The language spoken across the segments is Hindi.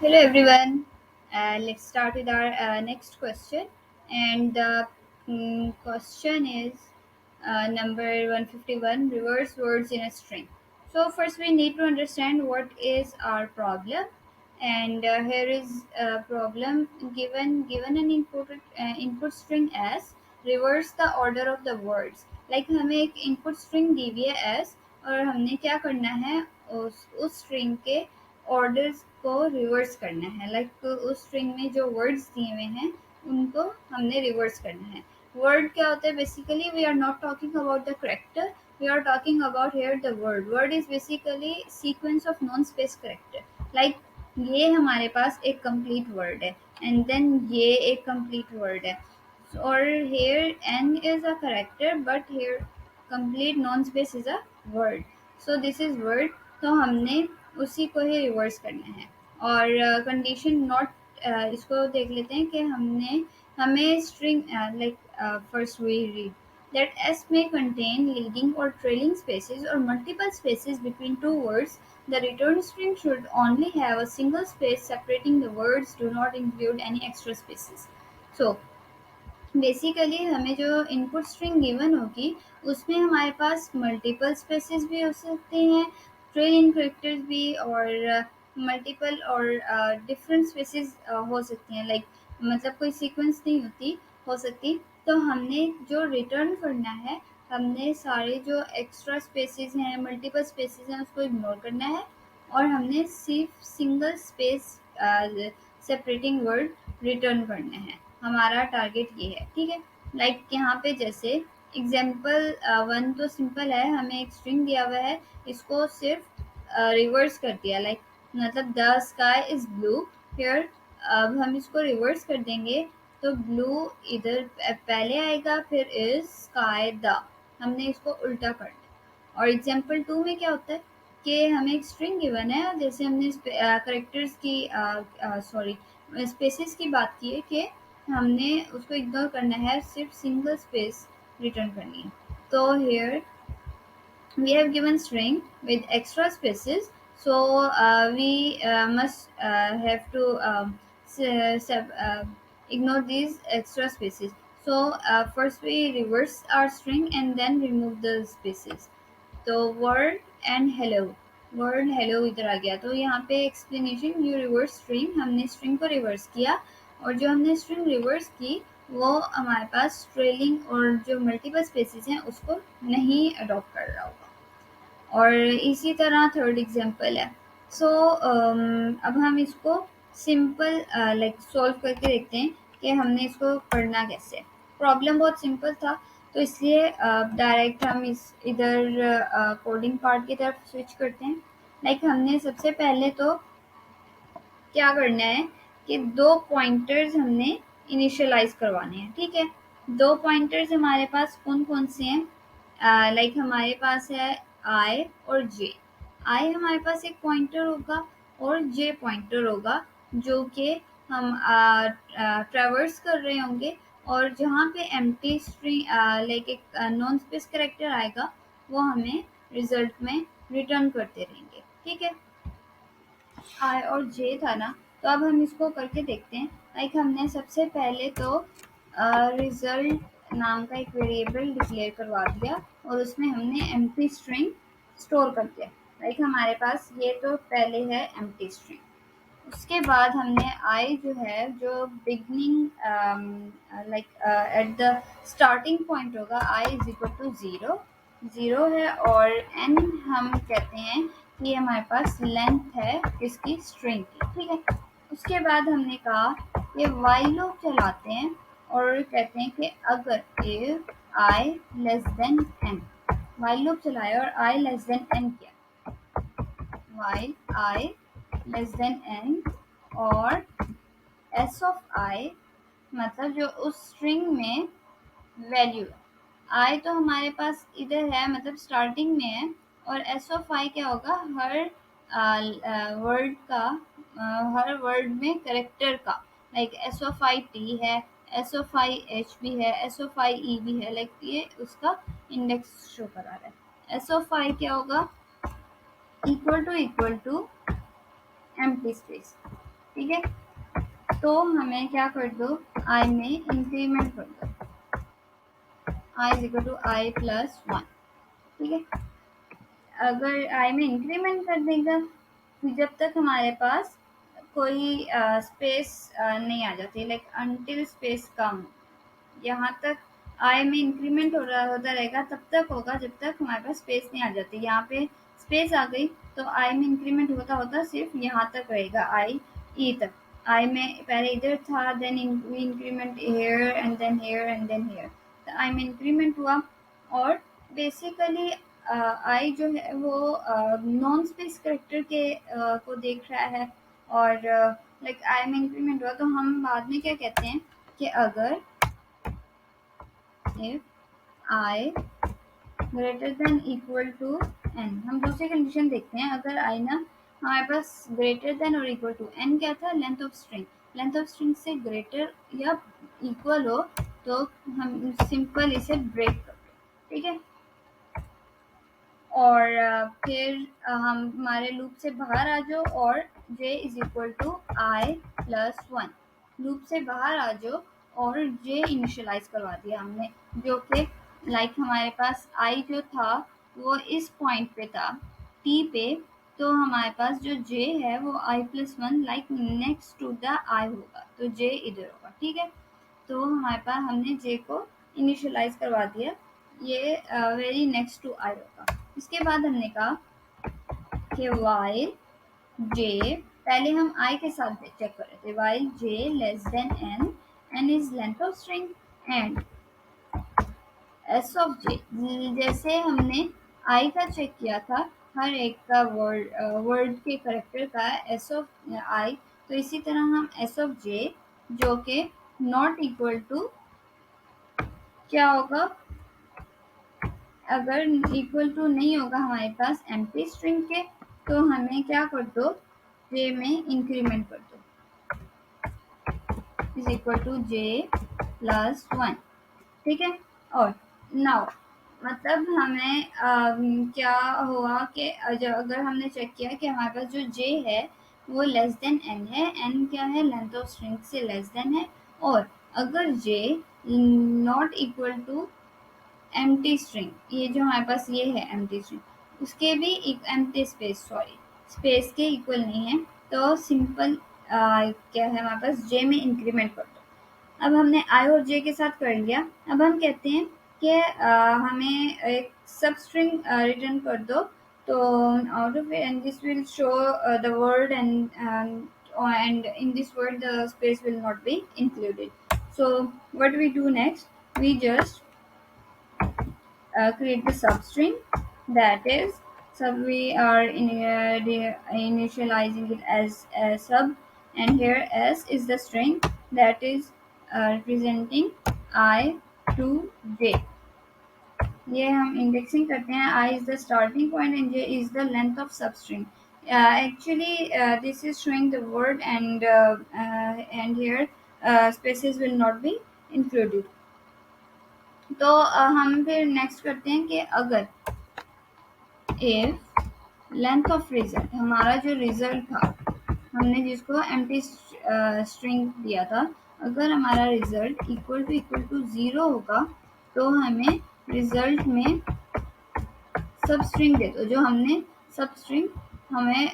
Hello everyone. Let's start with our next question. And the question is number 151, reverse words in a string. So first we need to understand what is our problem. And here is a problem given an input string as reverse the order of the words. Like हमें एक input string दी हुई है as और हमने क्या करना है उस string के ऑर्डर्स को रिवर्स करना है लाइक उस स्ट्रिंग में जो वर्ड्स दिए हुए हैं उनको हमने रिवर्स करना है वर्ड क्या होता है basically we are not talking about the character we are talking about here the word is basically sequence of non space character like ये हमारे पास एक कंप्लीट वर्ड है एंड देन ये एक कंप्लीट वर्ड है और here n is a character but here complete non space is a word so this is word तो हमने उसी को ही रिवर्स करना है और कंडीशन नॉट इसको देख लेते हैं कि हमें string like first we read that s may contain leading or trailing spaces or multiple spaces between two words. The return string should only have a single space separating the words, do not include any extra spaces. So basically हमें जो इनपुट स्ट्रिंग गिवन होगी उसमें हमारे पास मल्टीपल स्पेसेस भी हो सकते हैं ट्रेनिंग करेक्टर्स भी और मल्टीपल और डिफरेंट स्पेसेस हो सकती हैं लाइक मतलब कोई सीक्वेंस नहीं होती हो सकती तो हमने जो रिटर्न करना है हमने सारे जो एक्स्ट्रा स्पेसेस हैं मल्टीपल स्पेसेस हैं उसको इग्नोर करना है और हमने सिर्फ single space separating word return करना है हमारा टारगेट ये है ठीक है लाइक यहाँ पे जैसे एग्जाम्पल वन तो सिंपल है हमें एक स्ट्रिंग दिया हुआ है इसको सिर्फ रिवर्स कर दिया लाइक मतलब द स्काई इज ब्लू फिर अब हम इसको रिवर्स कर देंगे तो ब्लू इधर पहले आएगा फिर इज स्काई द हमने इसको उल्टा कर दिया और एग्जाम्पल टू में क्या होता है कि हमें एक स्ट्रिंग गिवन है और जैसे हमने करेक्टर्स की सॉरी स्पेसेस की बात की है कि हमने उसको इग्नोर करना है सिर्फ सिंगल स्पेस रिटर्न करनी है तो here we have given string with extra spaces so we must have to ignore these extra spaces so first we reverse our string and then remove the spaces तो word and hello word hello इधर आ गया तो यहाँ पे एक्सप्लेनेशन यू रिवर्स स्ट्रिंग हमने स्ट्रिंग को रिवर्स किया और जो हमने स्ट्रिंग रिवर्स की वो हमारे पास ट्रेलिंग और जो मल्टीपल स्पेसेस हैं उसको नहीं अडॉप्ट कर रहा होगा और इसी तरह थर्ड एग्जांपल है सो अब हम इसको सिंपल लाइक सॉल्व करके देखते हैं कि हमने इसको करना कैसे प्रॉब्लम बहुत सिंपल था तो इसलिए डायरेक्ट हम इस इधर कोडिंग पार्ट की तरफ स्विच करते हैं लाइक हमने सबसे पहले तो क्या करना है कि दो पॉइंटर्स हमने इनिशियलाइज करवाने हैं ठीक है दो पॉइंटर्स हमारे पास कौन कौन से हैं लाइक हमारे पास है आई और जे आई हमारे पास एक पॉइंटर होगा और जे पॉइंटर होगा जो कि हम ट्रेवर्स कर रहे होंगे और जहाँ पे एम्प्टी स्ट्रिंग लाइक एक नॉन स्पेस करेक्टर आएगा वो हमें रिजल्ट में रिटर्न करते रहेंगे ठीक है आई और जे था ना तो अब हम इसको करके देखते हैं लाइक हमने सबसे पहले तो रिजल्ट नाम का एक वेरिएबल डिक्लेयर करवा दिया और उसमें हमने एम्प्टी स्ट्रिंग स्टोर कर दिया लाइक हमारे पास ये तो पहले है एम्प्टी स्ट्रिंग उसके बाद हमने आई जो है जो beginning like at the starting point होगा I is equal to zero zero है और एन हम कहते हैं कि हमारे पास लेंथ है इसकी स्ट्रिंग की ठीक है उसके बाद हमने कहा कि वाइल लूप चलाते हैं और कहते हैं कि अगर if i less than n while loop चलाया और आई लेस देन एन किया while i less than n और एस ऑफ आई मतलब जो उस स्ट्रिंग में वैल्यू आई तो हमारे पास इधर है मतलब स्टार्टिंग में है और एस ऑफ आई क्या होगा वर्ड का हर वर्ड में करेक्टर का like S of I T है एस ऑफ आई एच भी है एस ऑफ आई ई भी है लाइक ये उसका इंडेक्स शो करा रहा है एस ऑफ आई क्या होगा इक्वल टू एम्प्टी स्पेस ठीक है, तो हमें क्या कर दो, आई में इंक्रीमेंट कर दो, I is equal to I plus one. ठीक है, अगर आई में इंक्रीमेंट कर देगा तो जब तक हमारे पास कोई स्पेस नहीं आ जाती, लाइक अनटिल स्पेस कम, यहाँ तक आई में इंक्रीमेंट हो रहा होता रहेगा, तब तक होगा जब तक हमारे पास स्पेस नहीं आ जाती। यहाँ पे स्पेस आ गई तो आई में इंक्रीमेंट होता होता सिर्फ यहाँ तक रहेगा, आई ई तक। आई में पहले इधर था, then increment here and then here and then here, तो आई में इंक्रीमेंट हुआ। और बेसिकली आई जो है वो नॉन स्पेस करेक्टर के को देख रहा है, और लाइक आई में इंक्रीमेंट हुआ तो हम बाद में क्या कहते हैं कि अगर if I greater than equal to n, हम दूसरी कंडीशन देखते हैं। अगर I ना हमारे पास ग्रेटर देन और इक्वल टू n क्या था, length of string, length of string से ग्रेटर या इक्वल हो तो हम सिंपल इसे ब्रेक कर दें। ठीक है, और फिर हम हमारे लूप से बाहर आ जाओ और j is equal to I plus one, loop से बाहर आ जाओ और j इनिशियलाइज करवा दिया हमने, जो कि लाइक हमारे पास i जो था वो इस पॉइंट पे था t पे, तो हमारे पास जो j है वो i plus one like next to the i होगा, तो j इधर होगा। ठीक है, तो हमारे पास हमने j को इनिशियलाइज करवा दिया, ये वेरी नेक्स्ट टू आई होगा। इसके बाद हमने कहा कि वाइल जे, पहले हम आई के साथ चेक कर रहे थे, while J less than N, N is length of string and S of J, जैसे हमने आई का चेक किया था हर एक का वर्ड के करेक्टर का एस ऑफ आई, तो इसी तरह हम एस ऑफ जे जो कि नॉट इक्वल टू क्या होगा, अगर इक्वल टू नहीं होगा हमारे पास एम्प्टी स्ट्रिंग के, तो हमें क्या कर दो, जे में इंक्रीमेंट कर दो, is equal to j plus one. ठीक है, और नाउ मतलब हमें क्या हुआ कि अगर हमने चेक किया कि हमारे पास जो जे है वो लेस देन एन है, एन क्या है, लेंथ ऑफ स्ट्रिंग से लेस देन है, और अगर J not equal to empty string, ये जो हमारे पास ये है एम्प्टी स्ट्रिंग, उसके भी एम्प्टी स्पेस, सॉरी स्पेस के इक्वल नहीं है, तो सिंपल क्या है हमारे पास जे में इंक्रीमेंट कर दो। अब हमने आई और जे के साथ कर लिया, अब हम कहते हैं कि हमें एक सब स्ट्रिंग रिटर्न कर दो, तो out of and this will show the word and in this word the space will not be included. So what we do next, we just create the substring, that is sub, we are initializing it as a sub, and here s is the string that is representing I to j, ये हम इंडेक्सिंग करते हैं, I is the starting point and j is the length of substring. Actually this is showing the word and here spaces will not be included। तो हम फिर नेक्स्ट करते हैं कि अगर इफ लेंथ ऑफ रिजल्ट, हमारा जो रिजल्ट था हमने जिसको एम्प्टी स्ट्रिंग दिया था, अगर हमारा रिजल्ट इक्वल टू ज़ीरो होगा तो हमें रिजल्ट में सब स्ट्रिंग दे दो, जो हमने सब स्ट्रिंग हमें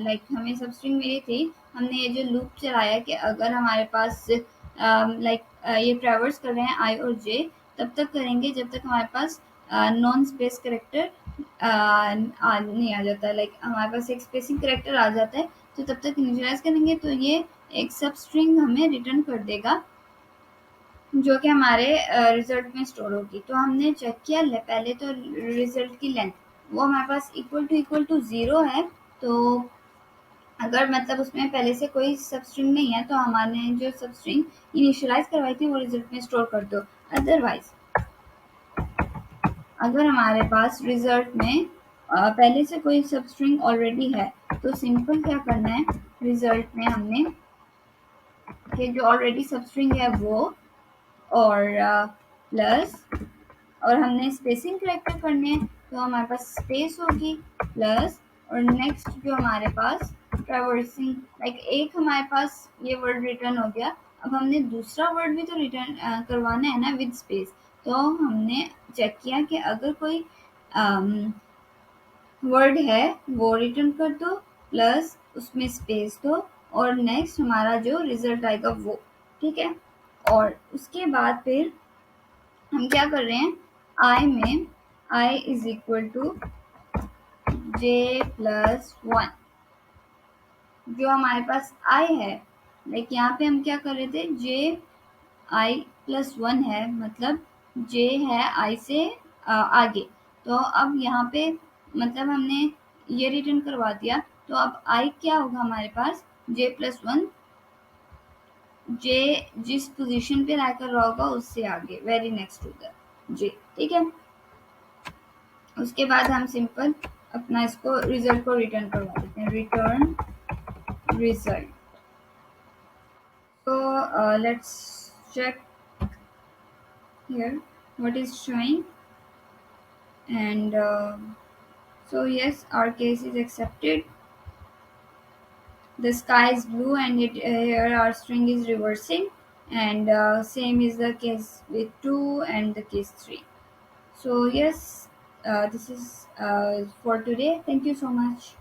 लाइक हमें सब स्ट्रिंग मिली थी, हमने ये जो लूप चलाया कि अगर हमारे पास लाइक ये ट्रैवर्स कर रहे हैं आई और जे, तब तक करेंगे जब तक हमारे पास नॉन स्पेस करेक्टर नहीं आ जाता, लाइक हमारे पास एक स्पेसिंग करेक्टर आ जाता है, तो तब तक इनिशियलाइज करेंगे, तो ये एक सब स्ट्रिंग हमें रिटर्न कर देगा जो कि हमारे रिजल्ट में स्टोर होगी। तो हमने चेक किया पहले तो रिजल्ट की लेंथ, वो हमारे पास इक्वल टू ज़ीरो है, तो अगर मतलब उसमें पहले से कोई सब स्ट्रिंग नहीं है तो हमारे जो सब स्ट्रिंग इनिशियलाइज करवाई थी वो रिजल्ट में स्टोर कर दो। अदरवाइज अगर हमारे पास रिजल्ट में पहले से कोई सब स्ट्रिंग ऑलरेडी है, तो सिंपल क्या करना है, रिजल्ट में हमने कि जो ऑलरेडी सब स्ट्रिंग है वो और प्लस, और हमने स्पेसिंग करेक्टर करने हैं तो हमारे पास स्पेस होगी प्लस और नेक्स्ट जो हमारे पास ट्रैवर्सिंग, लाइक एक हमारे पास ये वर्ड रिटर्न हो गया। अब हमने दूसरा वर्ड भी तो रिटर्न करवाना है ना विद स्पेस। तो हमने चेक किया कि अगर कोई वर्ड है वो रिटर्न कर दो, प्लस उसमें स्पेस दो, और नेक्स्ट हमारा जो रिजल्ट आएगा वो। ठीक है। और उसके बाद फिर हम क्या कर रहे हैं, आई में आई इज इक्वल टू j+1। जो हमारे पास आई है, लाइक यहाँ पे हम क्या कर रहे थे, ji+1 है, मतलब j है आई से आगे। तो अब यहाँ पे मतलब हमने ये रिटर्न करवा दिया। तो अब आई क्या होगा हमारे पास, j+1, j जिस पोजीशन पे लाई कर रहा होगा उससे आगे, very next to the j। ठीक है। उसके बाद हम सिंपल अपना इसको रिजल्ट को रिटर्न करवा देते हैं, return result. So let's check here what is showing, and so yes, our case is accepted. The sky is blue, and here our string is reversing, and same is the case with 2 and the case 3. So yes, this is for today. Thank you so much.